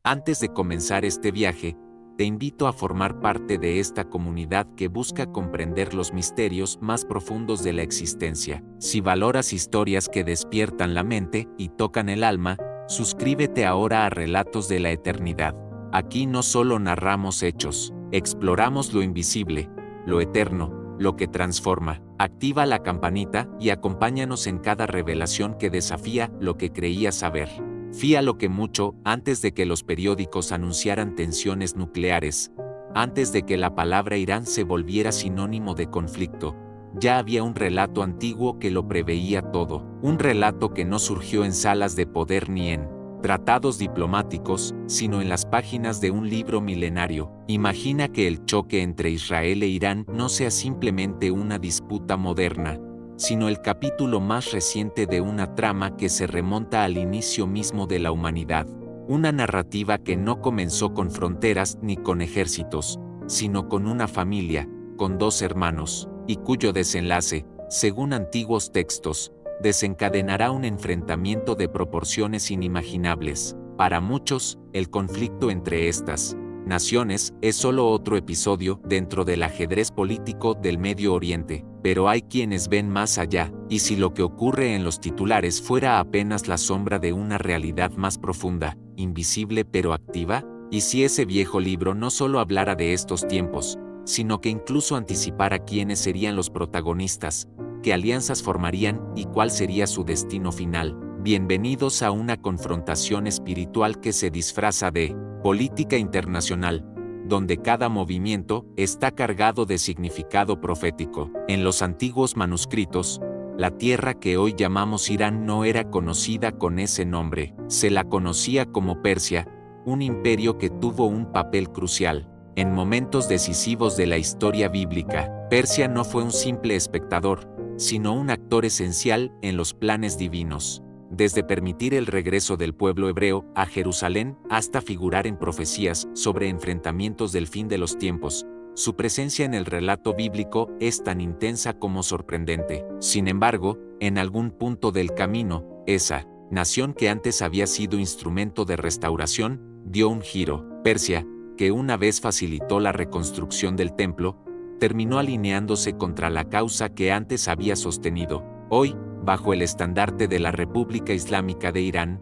Antes de comenzar este viaje, te invito a formar parte de esta comunidad que busca comprender los misterios más profundos de la existencia. Si valoras historias que despiertan la mente y tocan el alma, suscríbete ahora a Relatos de la Eternidad. Aquí no solo narramos hechos, exploramos lo invisible, lo eterno, lo que transforma. Activa la campanita y acompáñanos en cada revelación que desafía lo que creías saber. Fía lo que mucho antes de que los periódicos anunciaran tensiones nucleares, antes de que la palabra Irán se volviera sinónimo de conflicto, ya había un relato antiguo que lo preveía todo, un relato que no surgió en salas de poder ni en tratados diplomáticos, sino en las páginas de un libro milenario. Imagina que el choque entre Israel e Irán no sea simplemente una disputa moderna, sino el capítulo más reciente de una trama que se remonta al inicio mismo de la humanidad. Una narrativa que no comenzó con fronteras ni con ejércitos, sino con una familia, con dos hermanos, y cuyo desenlace, según antiguos textos, desencadenará un enfrentamiento de proporciones inimaginables. Para muchos, el conflicto entre estas naciones es solo otro episodio dentro del ajedrez político del Medio Oriente, pero hay quienes ven más allá, y si lo que ocurre en los titulares fuera apenas la sombra de una realidad más profunda, invisible pero activa, y si ese viejo libro no solo hablara de estos tiempos, sino que incluso anticipara quiénes serían los protagonistas, qué alianzas formarían y cuál sería su destino final. Bienvenidos a una confrontación espiritual que se disfraza de política internacional, donde cada movimiento está cargado de significado profético. En los antiguos manuscritos, la tierra que hoy llamamos Irán no era conocida con ese nombre, se la conocía como Persia, un imperio que tuvo un papel crucial en momentos decisivos de la historia bíblica. Persia no fue un simple espectador, sino un actor esencial en los planes divinos. Desde permitir el regreso del pueblo hebreo a Jerusalén hasta figurar en profecías sobre enfrentamientos del fin de los tiempos, su presencia en el relato bíblico es tan intensa como sorprendente. Sin embargo, en algún punto del camino, esa nación que antes había sido instrumento de restauración, dio un giro. Persia, que una vez facilitó la reconstrucción del templo, terminó alineándose contra la causa que antes había sostenido. Hoy, bajo el estandarte de la República Islámica de Irán,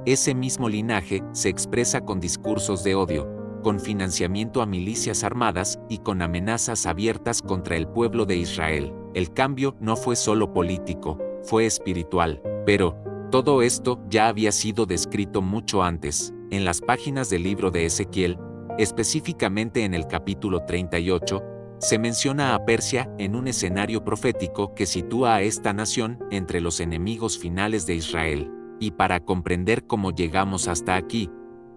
ese mismo linaje se expresa con discursos de odio, con financiamiento a milicias armadas y con amenazas abiertas contra el pueblo de Israel. El cambio no fue solo político, fue espiritual, pero todo esto ya había sido descrito mucho antes. En las páginas del libro de Ezequiel, específicamente en el capítulo 38, se menciona a Persia en un escenario profético que sitúa a esta nación entre los enemigos finales de Israel. Y para comprender cómo llegamos hasta aquí,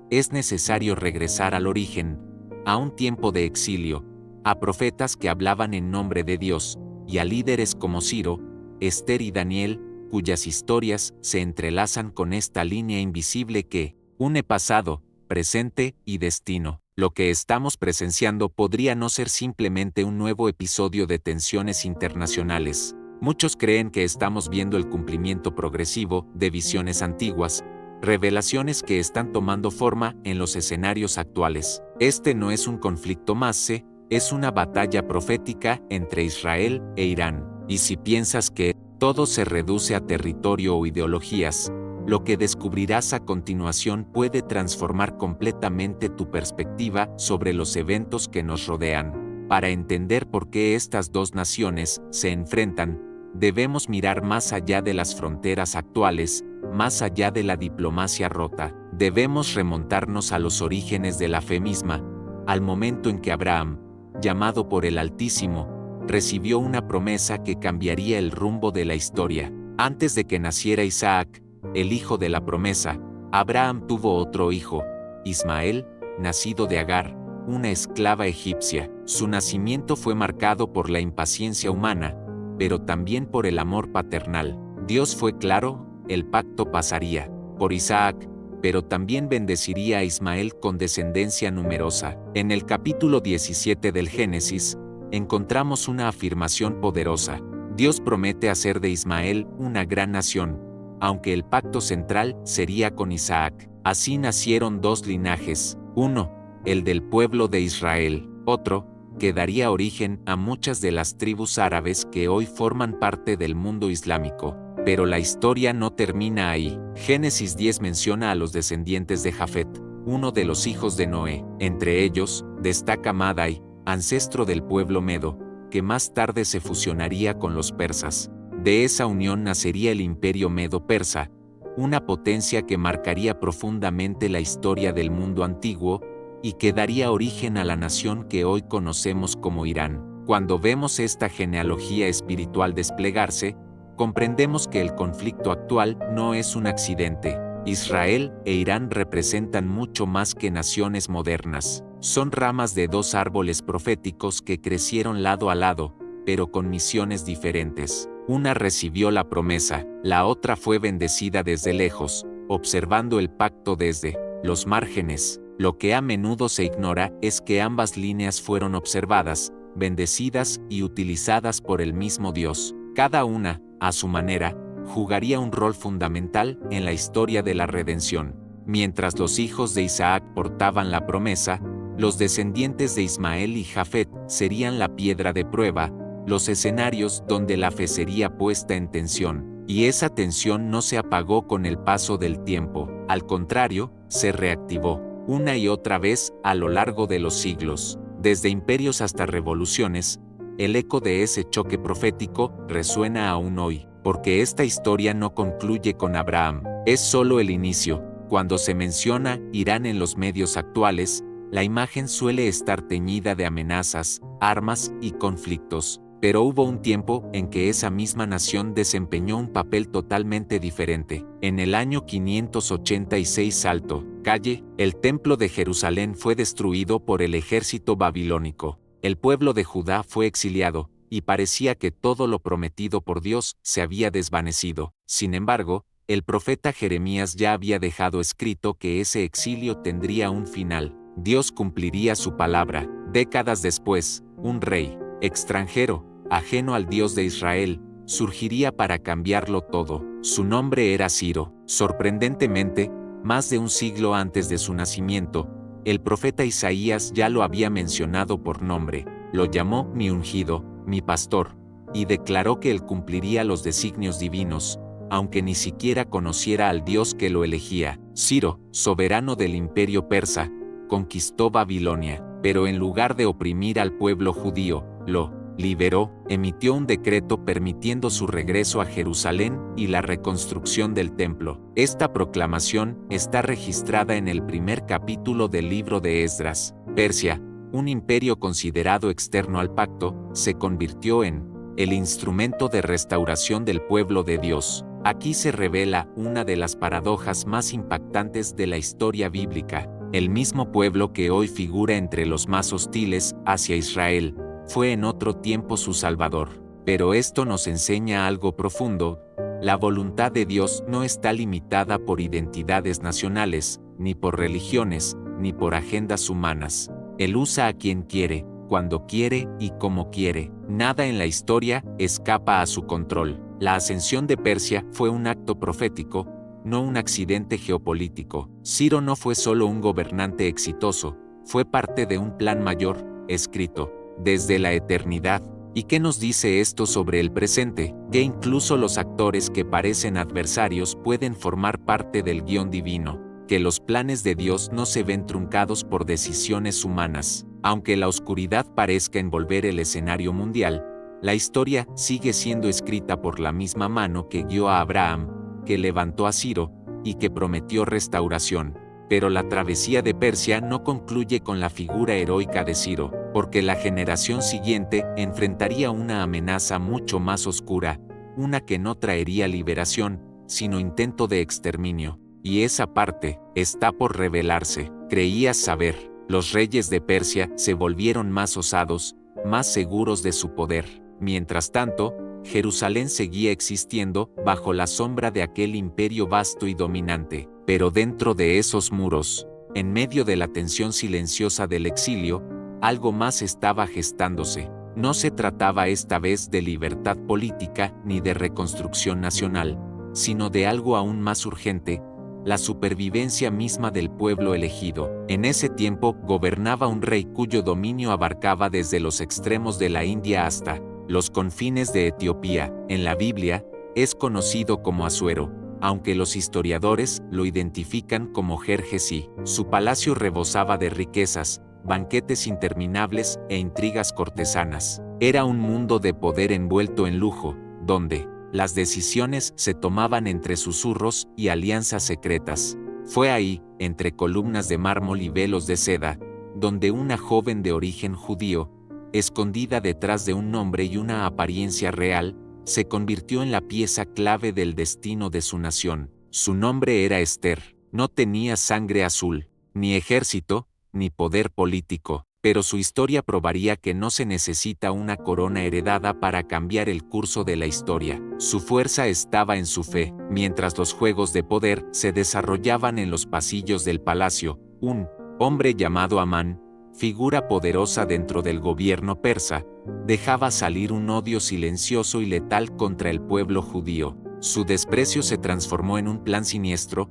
es necesario regresar al origen, a un tiempo de exilio, a profetas que hablaban en nombre de Dios, y a líderes como Ciro, Esther y Daniel, cuyas historias se entrelazan con esta línea invisible que une pasado, presente y destino. Lo que estamos presenciando podría no ser simplemente un nuevo episodio de tensiones internacionales. Muchos creen que estamos viendo el cumplimiento progresivo de visiones antiguas, revelaciones que están tomando forma en los escenarios actuales. Este no es un conflicto más, es una batalla profética entre Israel e Irán. Y si piensas que todo se reduce a territorio o ideologías, lo que descubrirás a continuación puede transformar completamente tu perspectiva sobre los eventos que nos rodean. Para entender por qué estas dos naciones se enfrentan, debemos mirar más allá de las fronteras actuales, más allá de la diplomacia rota. Debemos remontarnos a los orígenes de la fe misma, al momento en que Abraham, llamado por el Altísimo, recibió una promesa que cambiaría el rumbo de la historia. Antes de que naciera Isaac, el hijo de la promesa, Abraham tuvo otro hijo, Ismael, nacido de Agar, una esclava egipcia. Su nacimiento fue marcado por la impaciencia humana, pero también por el amor paternal. Dios fue claro, el pacto pasaría por Isaac, pero también bendeciría a Ismael con descendencia numerosa. En el capítulo 17 del Génesis, encontramos una afirmación poderosa. Dios promete hacer de Ismael una gran nación, aunque el pacto central sería con Isaac. Así nacieron dos linajes, uno, el del pueblo de Israel, otro, que daría origen a muchas de las tribus árabes que hoy forman parte del mundo islámico. Pero la historia no termina ahí. Génesis 10 menciona a los descendientes de Jafet, uno de los hijos de Noé. Entre ellos, destaca Madai, ancestro del pueblo medo, que más tarde se fusionaría con los persas. De esa unión nacería el imperio medo-persa, una potencia que marcaría profundamente la historia del mundo antiguo y que daría origen a la nación que hoy conocemos como Irán. Cuando vemos esta genealogía espiritual desplegarse, comprendemos que el conflicto actual no es un accidente. Israel e Irán representan mucho más que naciones modernas. Son ramas de dos árboles proféticos que crecieron lado a lado, pero con misiones diferentes. Una recibió la promesa, la otra fue bendecida desde lejos, observando el pacto desde los márgenes. Lo que a menudo se ignora es que ambas líneas fueron observadas, bendecidas y utilizadas por el mismo Dios. Cada una, a su manera, jugaría un rol fundamental en la historia de la redención. Mientras los hijos de Isaac portaban la promesa, los descendientes de Ismael y Jafet serían la piedra de prueba, los escenarios donde la fe sería puesta en tensión, y esa tensión no se apagó con el paso del tiempo, al contrario, se reactivó, una y otra vez a lo largo de los siglos, desde imperios hasta revoluciones. El eco de ese choque profético resuena aún hoy, porque esta historia no concluye con Abraham, es solo el inicio. Cuando se menciona Irán en los medios actuales, la imagen suele estar teñida de amenazas, armas y conflictos. Pero hubo un tiempo en que esa misma nación desempeñó un papel totalmente diferente. En el año 586 Alto, calle, el templo de Jerusalén fue destruido por el ejército babilónico. El pueblo de Judá fue exiliado, y parecía que todo lo prometido por Dios se había desvanecido. Sin embargo, el profeta Jeremías ya había dejado escrito que ese exilio tendría un final. Dios cumpliría su palabra. Décadas después, un rey, extranjero, ajeno al Dios de Israel, surgiría para cambiarlo todo. Su nombre era Ciro. Sorprendentemente, más de un siglo antes de su nacimiento, el profeta Isaías ya lo había mencionado por nombre, lo llamó mi ungido, mi pastor, y declaró que él cumpliría los designios divinos, aunque ni siquiera conociera al Dios que lo elegía. Ciro, soberano del imperio persa, conquistó Babilonia, pero en lugar de oprimir al pueblo judío, lo liberó, emitió un decreto permitiendo su regreso a Jerusalén y la reconstrucción del templo. Esta proclamación está registrada en el primer capítulo del libro de Esdras. Persia, un imperio considerado externo al pacto, se convirtió en el instrumento de restauración del pueblo de Dios. Aquí se revela una de las paradojas más impactantes de la historia bíblica. El mismo pueblo que hoy figura entre los más hostiles hacia Israel, fue en otro tiempo su Salvador. Pero esto nos enseña algo profundo: la voluntad de Dios no está limitada por identidades nacionales, ni por religiones, ni por agendas humanas. Él usa a quien quiere, cuando quiere y como quiere. Nada en la historia escapa a su control. La ascensión de Persia fue un acto profético, no un accidente geopolítico. Ciro no fue solo un gobernante exitoso, fue parte de un plan mayor, escrito desde la eternidad. ¿Y qué nos dice esto sobre el presente? Que incluso los actores que parecen adversarios pueden formar parte del guión divino, que los planes de Dios no se ven truncados por decisiones humanas. Aunque la oscuridad parezca envolver el escenario mundial, la historia sigue siendo escrita por la misma mano que guió a Abraham, que levantó a Ciro, y que prometió restauración. Pero la travesía de Persia no concluye con la figura heroica de Ciro, porque la generación siguiente enfrentaría una amenaza mucho más oscura, una que no traería liberación, sino intento de exterminio. Y esa parte está por revelarse. Creías saber, los reyes de Persia se volvieron más osados, más seguros de su poder. Mientras tanto, Jerusalén seguía existiendo bajo la sombra de aquel imperio vasto y dominante. Pero dentro de esos muros, en medio de la tensión silenciosa del exilio, algo más estaba gestándose. No se trataba esta vez de libertad política ni de reconstrucción nacional, sino de algo aún más urgente, la supervivencia misma del pueblo elegido. En ese tiempo gobernaba un rey cuyo dominio abarcaba desde los extremos de la India hasta los confines de Etiopía. En la Biblia, es conocido como Asuero, aunque los historiadores lo identifican como Jerjes I. Su palacio rebosaba de riquezas, banquetes interminables e intrigas cortesanas. Era un mundo de poder envuelto en lujo, donde las decisiones se tomaban entre susurros y alianzas secretas. Fue ahí, entre columnas de mármol y velos de seda, donde una joven de origen judío, escondida detrás de un nombre y una apariencia real, se convirtió en la pieza clave del destino de su nación. Su nombre era Esther. No tenía sangre azul, ni ejército, ni poder político, pero su historia probaría que no se necesita una corona heredada para cambiar el curso de la historia. Su fuerza estaba en su fe. Mientras los juegos de poder se desarrollaban en los pasillos del palacio, un hombre llamado Amán, figura poderosa dentro del gobierno persa, dejaba salir un odio silencioso y letal contra el pueblo judío. Su desprecio se transformó en un plan siniestro.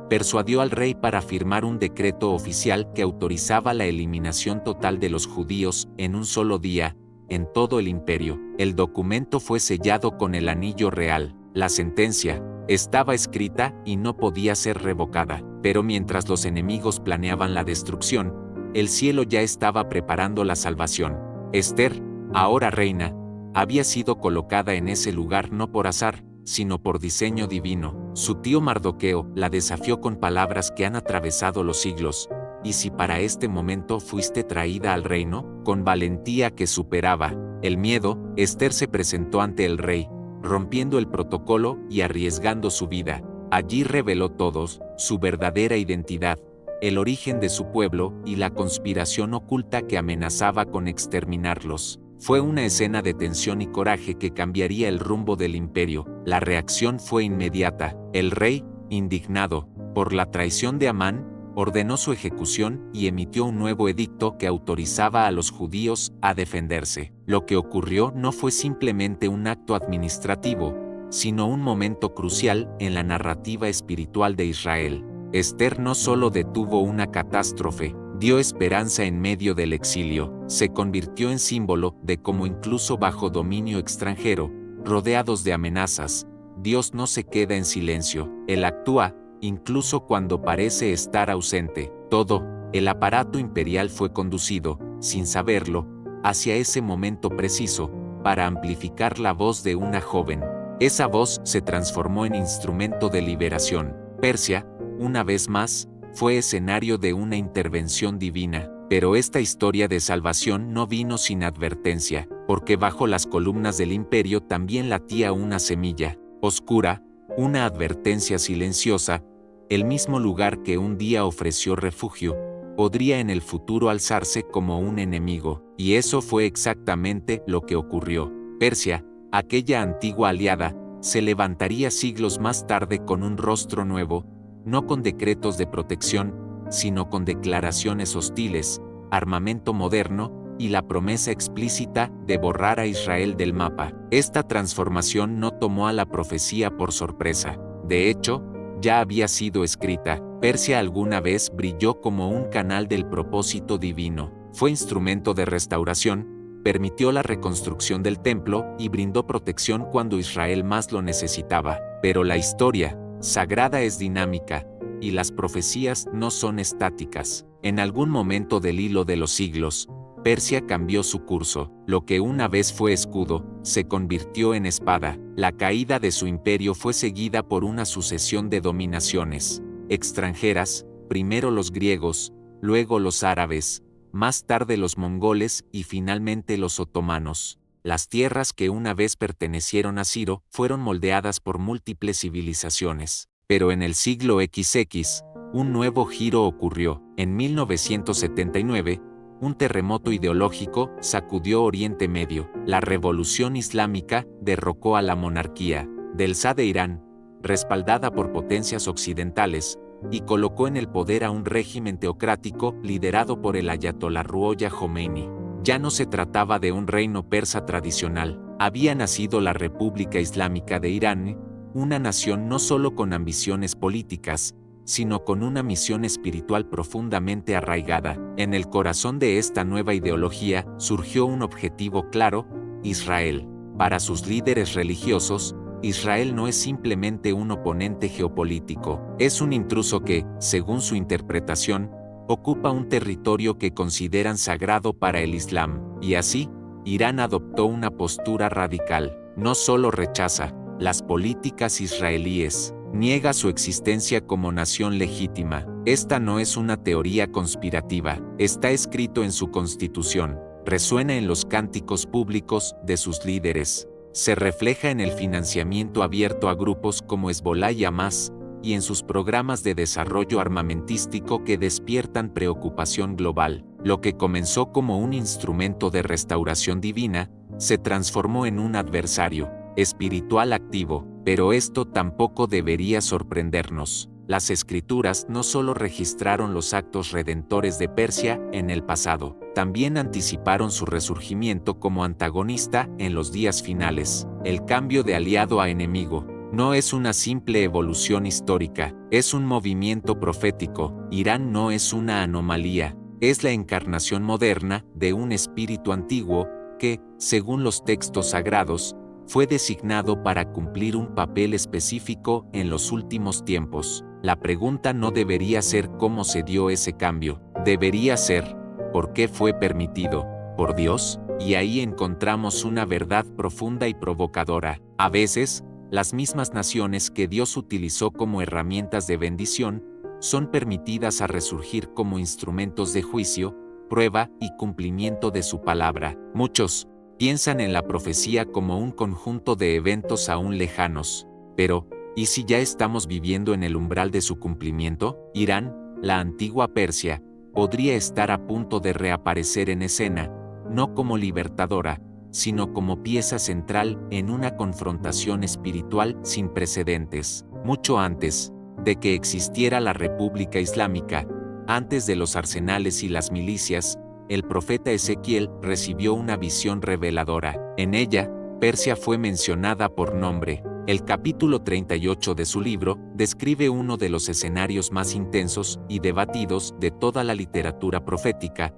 Persuadió al rey para firmar un decreto oficial que autorizaba la eliminación total de los judíos en un solo día, en todo el imperio. El documento fue sellado con el anillo real. La sentencia estaba escrita y no podía ser revocada. Pero mientras los enemigos planeaban la destrucción, el cielo ya estaba preparando la salvación. Esther, ahora reina, había sido colocada en ese lugar no por azar, sino por diseño divino. Su tío Mardoqueo la desafió con palabras que han atravesado los siglos. ¿Y si para este momento fuiste traída al reino? Con valentía que superaba el miedo, Esther se presentó ante el rey, rompiendo el protocolo y arriesgando su vida. Allí reveló todos, su verdadera identidad, el origen de su pueblo y la conspiración oculta que amenazaba con exterminarlos. Fue una escena de tensión y coraje que cambiaría el rumbo del imperio. La reacción fue inmediata. El rey, indignado por la traición de Amán, ordenó su ejecución y emitió un nuevo edicto que autorizaba a los judíos a defenderse. Lo que ocurrió no fue simplemente un acto administrativo, sino un momento crucial en la narrativa espiritual de Israel. Esther no solo detuvo una catástrofe, dio esperanza en medio del exilio, se convirtió en símbolo de cómo incluso bajo dominio extranjero, rodeados de amenazas, Dios no se queda en silencio, Él actúa, incluso cuando parece estar ausente. Todo el aparato imperial fue conducido, sin saberlo, hacia ese momento preciso, para amplificar la voz de una joven. Esa voz se transformó en instrumento de liberación. Persia, una vez más, fue escenario de una intervención divina, pero esta historia de salvación no vino sin advertencia, porque bajo las columnas del imperio también latía una semilla oscura, una advertencia silenciosa. El mismo lugar que un día ofreció refugio, podría en el futuro alzarse como un enemigo, y eso fue exactamente lo que ocurrió. Persia, aquella antigua aliada, se levantaría siglos más tarde con un rostro nuevo, no con decretos de protección, sino con declaraciones hostiles, armamento moderno y la promesa explícita de borrar a Israel del mapa. Esta transformación no tomó a la profecía por sorpresa. De hecho, ya había sido escrita. Persia alguna vez brilló como un canal del propósito divino. Fue instrumento de restauración, permitió la reconstrucción del templo y brindó protección cuando Israel más lo necesitaba. Pero la historia sagrada es dinámica, y las profecías no son estáticas. En algún momento del hilo de los siglos, Persia cambió su curso. Lo que una vez fue escudo, se convirtió en espada. La caída de su imperio fue seguida por una sucesión de dominaciones extranjeras, primero los griegos, luego los árabes, más tarde los mongoles y finalmente los otomanos. Las tierras que una vez pertenecieron a Ciro fueron moldeadas por múltiples civilizaciones. Pero en el siglo XX, un nuevo giro ocurrió. En 1979, un terremoto ideológico sacudió Oriente Medio. La revolución islámica derrocó a la monarquía del Shah de Irán, respaldada por potencias occidentales, y colocó en el poder a un régimen teocrático liderado por el ayatolá Ruhollah Khomeini. Ya no se trataba de un reino persa tradicional, había nacido la República Islámica de Irán, una nación no solo con ambiciones políticas, sino con una misión espiritual profundamente arraigada. En el corazón de esta nueva ideología surgió un objetivo claro: Israel. Para sus líderes religiosos, Israel no es simplemente un oponente geopolítico, es un intruso que, según su interpretación, ocupa un territorio que consideran sagrado para el Islam, y así, Irán adoptó una postura radical. No solo rechaza las políticas israelíes, niega su existencia como nación legítima. Esta no es una teoría conspirativa, está escrito en su constitución, resuena en los cánticos públicos de sus líderes, se refleja en el financiamiento abierto a grupos como Hezbollah y Hamás, y en sus programas de desarrollo armamentístico que despiertan preocupación global. Lo que comenzó como un instrumento de restauración divina, se transformó en un adversario espiritual activo, pero esto tampoco debería sorprendernos. Las escrituras no solo registraron los actos redentores de Persia en el pasado, también anticiparon su resurgimiento como antagonista en los días finales. El cambio de aliado a enemigo no es una simple evolución histórica, es un movimiento profético. Irán no es una anomalía, es la encarnación moderna de un espíritu antiguo que, según los textos sagrados, fue designado para cumplir un papel específico en los últimos tiempos. La pregunta no debería ser cómo se dio ese cambio, debería ser, ¿por qué fue permitido por Dios? Y ahí encontramos una verdad profunda y provocadora. A veces, las mismas naciones que Dios utilizó como herramientas de bendición, son permitidas a resurgir como instrumentos de juicio, prueba y cumplimiento de su palabra. Muchos piensan en la profecía como un conjunto de eventos aún lejanos, pero, ¿y si ya estamos viviendo en el umbral de su cumplimiento? Irán, la antigua Persia, podría estar a punto de reaparecer en escena, no como libertadora, sino como pieza central en una confrontación espiritual sin precedentes. Mucho antes de que existiera la República Islámica, antes de los arsenales y las milicias, el profeta Ezequiel recibió una visión reveladora. En ella, Persia fue mencionada por nombre. El capítulo 38 de su libro describe uno de los escenarios más intensos y debatidos de toda la literatura profética: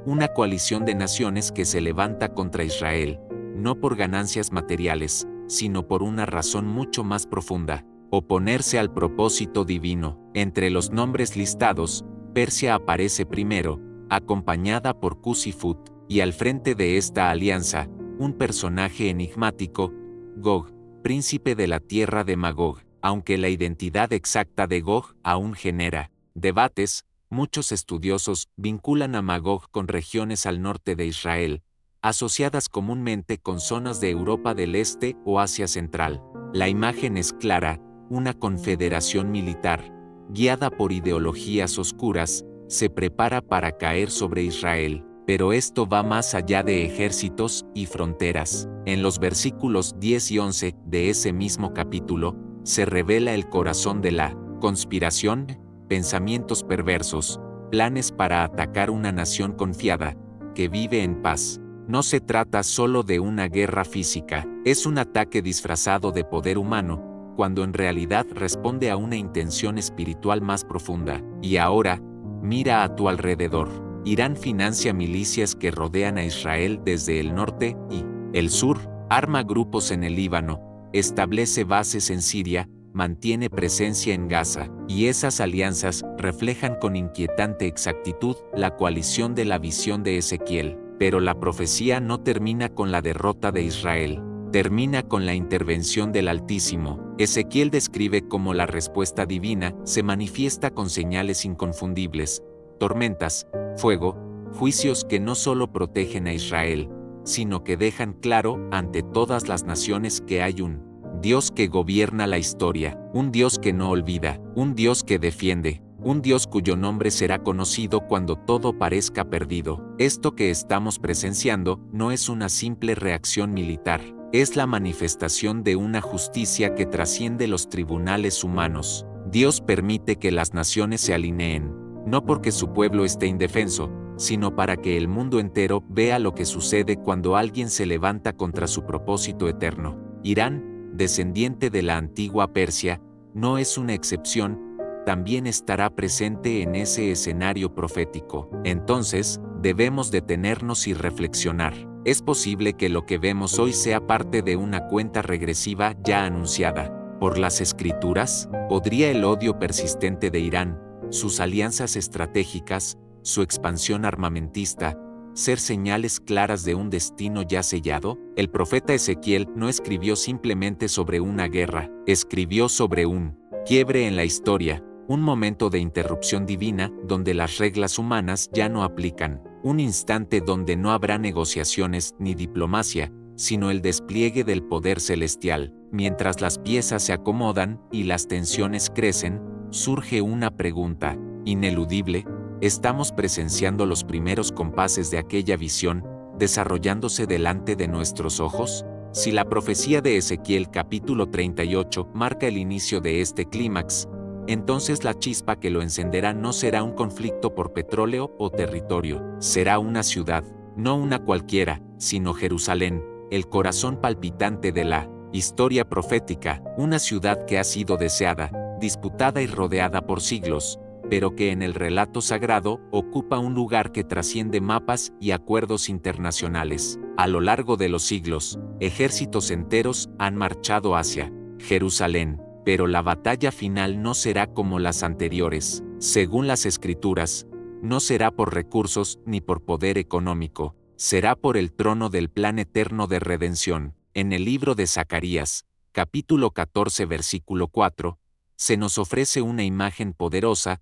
una coalición de naciones que se levanta contra Israel, no por ganancias materiales, sino por una razón mucho más profunda: oponerse al propósito divino. Entre los nombres listados, Persia aparece primero, acompañada por Qusifut, y al frente de esta alianza, un personaje enigmático, Gog, príncipe de la tierra de Magog. Aunque la identidad exacta de Gog aún genera debates, muchos estudiosos vinculan a Magog con regiones al norte de Israel, asociadas comúnmente con zonas de Europa del Este o Asia Central. La imagen es clara: una confederación militar, guiada por ideologías oscuras, se prepara para caer sobre Israel. Pero esto va más allá de ejércitos y fronteras. En los versículos 10 y 11 de ese mismo capítulo, se revela el corazón de la conspiración: pensamientos perversos, planes para atacar una nación confiada, que vive en paz. No se trata solo de una guerra física, es un ataque disfrazado de poder humano, cuando en realidad responde a una intención espiritual más profunda. Y ahora, mira a tu alrededor. Irán financia milicias que rodean a Israel desde el norte y el sur, arma grupos en el Líbano, establece bases en Siria, mantiene presencia en Gaza, y esas alianzas reflejan con inquietante exactitud la coalición de la visión de Ezequiel. Pero la profecía no termina con la derrota de Israel, termina con la intervención del Altísimo. Ezequiel describe cómo la respuesta divina se manifiesta con señales inconfundibles: tormentas, fuego, juicios que no solo protegen a Israel, sino que dejan claro ante todas las naciones que hay un Dios que gobierna la historia, un Dios que no olvida, un Dios que defiende, un Dios cuyo nombre será conocido cuando todo parezca perdido. Esto que estamos presenciando no es una simple reacción militar, es la manifestación de una justicia que trasciende los tribunales humanos. Dios permite que las naciones se alineen, no porque su pueblo esté indefenso, sino para que el mundo entero vea lo que sucede cuando alguien se levanta contra su propósito eterno. Irán, descendiente de la antigua Persia, no es una excepción, también estará presente en ese escenario profético. Entonces, debemos detenernos y reflexionar. ¿Es posible que lo que vemos hoy sea parte de una cuenta regresiva ya anunciada por las Escrituras? ¿Podría el odio persistente de Irán, sus alianzas estratégicas, su expansión armamentista, ser señales claras de un destino ya sellado? El profeta Ezequiel no escribió simplemente sobre una guerra, escribió sobre un quiebre en la historia, un momento de interrupción divina donde las reglas humanas ya no aplican, un instante donde no habrá negociaciones ni diplomacia, sino el despliegue del poder celestial. Mientras las piezas se acomodan y las tensiones crecen, surge una pregunta ineludible. ¿Estamos presenciando los primeros compases de aquella visión, desarrollándose delante de nuestros ojos? Si la profecía de Ezequiel capítulo 38 marca el inicio de este clímax, entonces la chispa que lo encenderá no será un conflicto por petróleo o territorio, será una ciudad, no una cualquiera, sino Jerusalén, el corazón palpitante de la historia profética, una ciudad que ha sido deseada, disputada y rodeada por siglos, pero que en el relato sagrado ocupa un lugar que trasciende mapas y acuerdos internacionales. A lo largo de los siglos, ejércitos enteros han marchado hacia Jerusalén, pero la batalla final no será como las anteriores. Según las Escrituras, no será por recursos ni por poder económico, será por el trono del plan eterno de redención. En el libro de Zacarías, capítulo 14 versículo 4, se nos ofrece una imagen poderosa.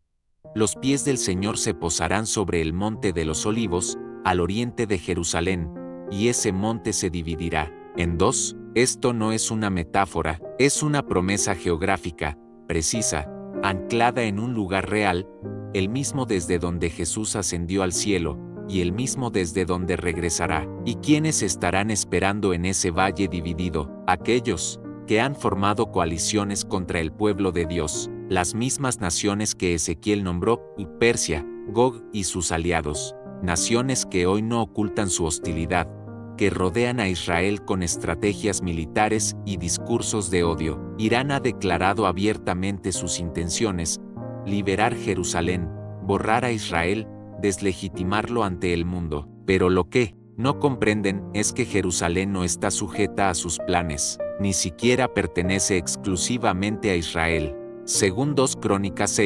Los pies del Señor se posarán sobre el monte de los olivos, al oriente de Jerusalén, y ese monte se dividirá en dos. Esto no es una metáfora, es una promesa geográfica, precisa, anclada en un lugar real, el mismo desde donde Jesús ascendió al cielo, y el mismo desde donde regresará. ¿Y quiénes estarán esperando en ese valle dividido? Aquellos que han formado coaliciones contra el pueblo de Dios, las mismas naciones que Ezequiel nombró, Persia, Gog y sus aliados, naciones que hoy no ocultan su hostilidad, que rodean a Israel con estrategias militares y discursos de odio. Irán ha declarado abiertamente sus intenciones: liberar Jerusalén, borrar a Israel, deslegitimarlo ante el mundo. Pero lo que no comprenden es que Jerusalén no está sujeta a sus planes, ni siquiera pertenece exclusivamente a Israel. Según 2 Crónicas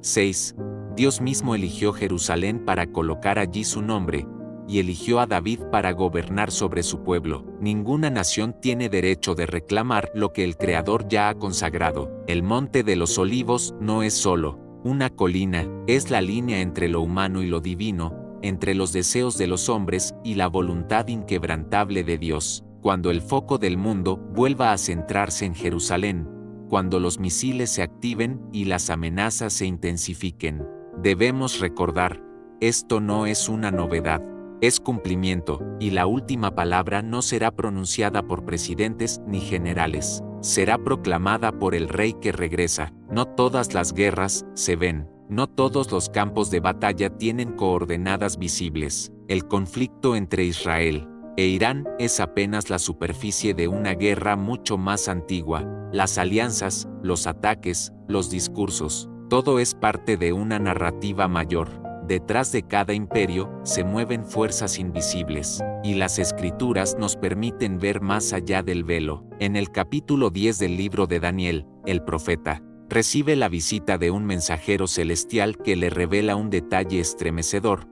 6, Dios mismo eligió Jerusalén para colocar allí su nombre, y eligió a David para gobernar sobre su pueblo. Ninguna nación tiene derecho de reclamar lo que el Creador ya ha consagrado. El Monte de los Olivos no es solo una colina, es la línea entre lo humano y lo divino, entre los deseos de los hombres y la voluntad inquebrantable de Dios. Cuando el foco del mundo vuelva a centrarse en Jerusalén, cuando los misiles se activen y las amenazas se intensifiquen, debemos recordar, esto no es una novedad. Es cumplimiento, y la última palabra no será pronunciada por presidentes ni generales, será proclamada por el Rey que regresa. No todas las guerras se ven, no todos los campos de batalla tienen coordenadas visibles. El conflicto entre Israel e Irán es apenas la superficie de una guerra mucho más antigua. Las alianzas, los ataques, los discursos, todo es parte de una narrativa mayor. Detrás de cada imperio se mueven fuerzas invisibles, y las Escrituras nos permiten ver más allá del velo. En el capítulo 10 del libro de Daniel, el profeta recibe la visita de un mensajero celestial que le revela un detalle estremecedor.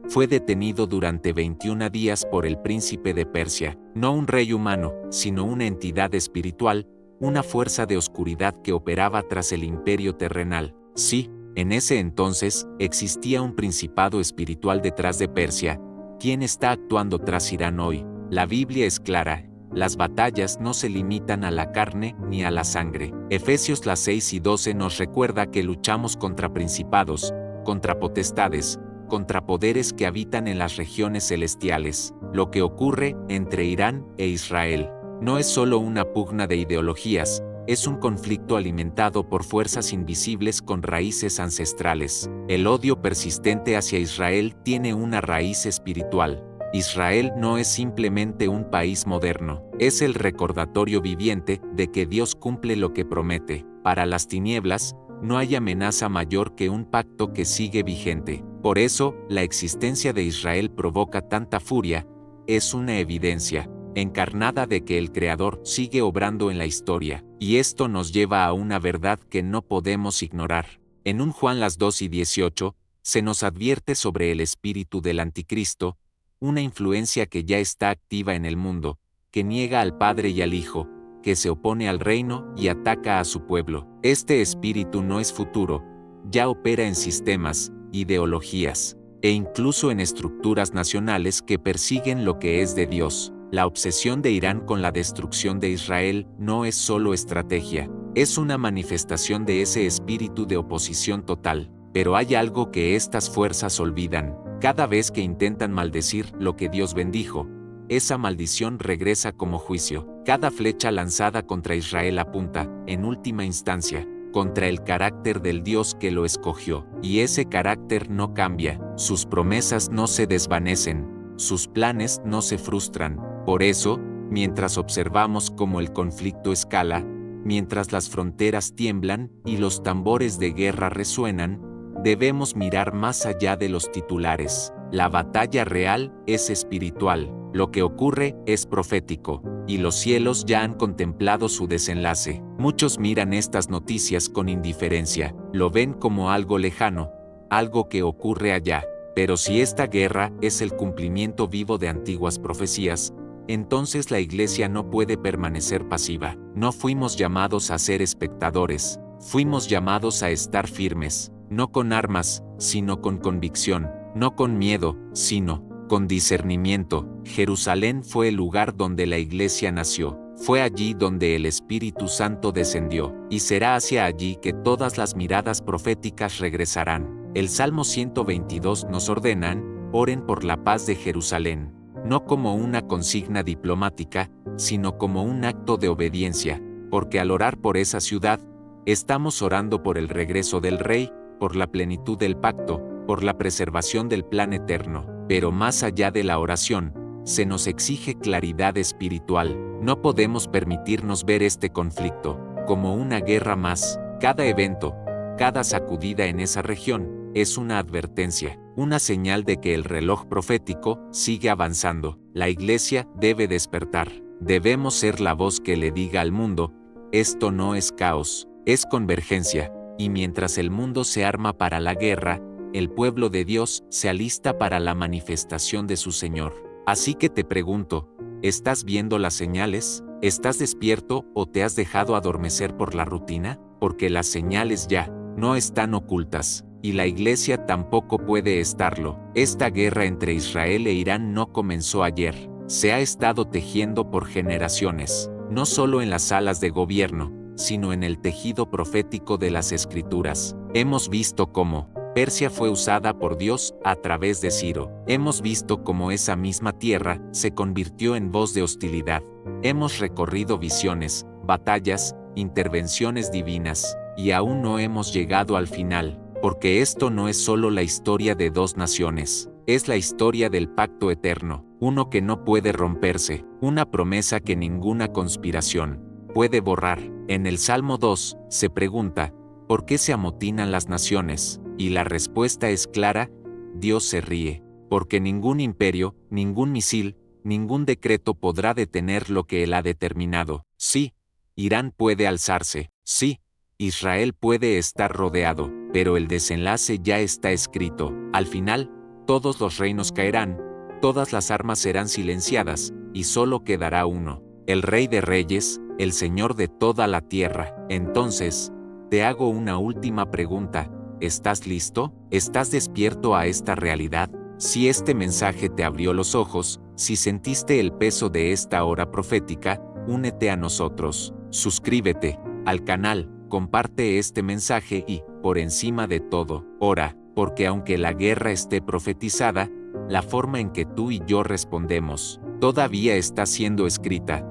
Fue detenido durante 21 días por el príncipe de Persia, no un rey humano, sino una entidad espiritual, una fuerza de oscuridad que operaba tras el imperio terrenal. Sí, en ese entonces, existía un principado espiritual detrás de Persia. ¿Quién está actuando tras Irán hoy? La Biblia es clara: las batallas no se limitan a la carne ni a la sangre. Efesios 6:12 nos recuerda que luchamos contra principados, contra potestades, contra poderes que habitan en las regiones celestiales. Lo que ocurre entre Irán e Israel no es solo una pugna de ideologías, es un conflicto alimentado por fuerzas invisibles con raíces ancestrales. El odio persistente hacia Israel tiene una raíz espiritual. Israel no es simplemente un país moderno, es el recordatorio viviente de que Dios cumple lo que promete. Para las tinieblas, no hay amenaza mayor que un pacto que sigue vigente. Por eso, la existencia de Israel provoca tanta furia, es una evidencia encarnada de que el Creador sigue obrando en la historia, y esto nos lleva a una verdad que no podemos ignorar. En 1 Juan 2:18, se nos advierte sobre el espíritu del anticristo, una influencia que ya está activa en el mundo, que niega al Padre y al Hijo, que se opone al reino y ataca a su pueblo. Este espíritu no es futuro, ya opera en sistemas, ideologías, e incluso en estructuras nacionales que persiguen lo que es de Dios. La obsesión de Irán con la destrucción de Israel no es solo estrategia, es una manifestación de ese espíritu de oposición total. Pero hay algo que estas fuerzas olvidan: cada vez que intentan maldecir lo que Dios bendijo, esa maldición regresa como juicio. Cada flecha lanzada contra Israel apunta, en última instancia, contra el carácter del Dios que lo escogió. Y ese carácter no cambia, sus promesas no se desvanecen, sus planes no se frustran. Por eso, mientras observamos cómo el conflicto escala, mientras las fronteras tiemblan y los tambores de guerra resuenan, debemos mirar más allá de los titulares. La batalla real es espiritual, lo que ocurre es profético, y los cielos ya han contemplado su desenlace. Muchos miran estas noticias con indiferencia, lo ven como algo lejano, algo que ocurre allá. Pero si esta guerra es el cumplimiento vivo de antiguas profecías, entonces la Iglesia no puede permanecer pasiva. No fuimos llamados a ser espectadores, fuimos llamados a estar firmes, no con armas, sino con convicción, no con miedo, sino con discernimiento. Jerusalén fue el lugar donde la Iglesia nació, fue allí donde el Espíritu Santo descendió, y será hacia allí que todas las miradas proféticas regresarán. El Salmo 122 nos ordenan: oren por la paz de Jerusalén, no como una consigna diplomática, sino como un acto de obediencia, porque al orar por esa ciudad, estamos orando por el regreso del Rey, por la plenitud del pacto, por la preservación del plan eterno. Pero más allá de la oración, se nos exige claridad espiritual. No podemos permitirnos ver este conflicto como una guerra más. Cada evento, cada sacudida en esa región, es una advertencia, una señal de que el reloj profético sigue avanzando. La Iglesia debe despertar. Debemos ser la voz que le diga al mundo: esto no es caos, es convergencia. Y mientras el mundo se arma para la guerra, el pueblo de Dios se alista para la manifestación de su Señor. Así que te pregunto, ¿estás viendo las señales? ¿Estás despierto o te has dejado adormecer por la rutina? Porque las señales ya no están ocultas, y la Iglesia tampoco puede estarlo. Esta guerra entre Israel e Irán no comenzó ayer, se ha estado tejiendo por generaciones, no solo en las salas de gobierno, sino en el tejido profético de las Escrituras. Hemos visto cómo Persia fue usada por Dios a través de Ciro. Hemos visto cómo esa misma tierra se convirtió en voz de hostilidad. Hemos recorrido visiones, batallas, intervenciones divinas, y aún no hemos llegado al final, porque esto no es solo la historia de dos naciones, es la historia del pacto eterno, uno que no puede romperse, una promesa que ninguna conspiración puede borrar. En el Salmo 2 se pregunta: ¿por qué se amotinan las naciones? Y la respuesta es clara: Dios se ríe, porque ningún imperio, ningún misil, ningún decreto podrá detener lo que Él ha determinado. Sí, Irán puede alzarse, sí, Israel puede estar rodeado, pero el desenlace ya está escrito. Al final, todos los reinos caerán, todas las armas serán silenciadas, y solo quedará uno, el Rey de Reyes, el Señor de toda la tierra. Entonces, te hago una última pregunta: ¿estás listo? ¿Estás despierto a esta realidad? Si este mensaje te abrió los ojos, si sentiste el peso de esta hora profética, únete a nosotros. Suscríbete al canal, comparte este mensaje y, por encima de todo, ora, porque aunque la guerra esté profetizada, la forma en que tú y yo respondemos todavía está siendo escrita.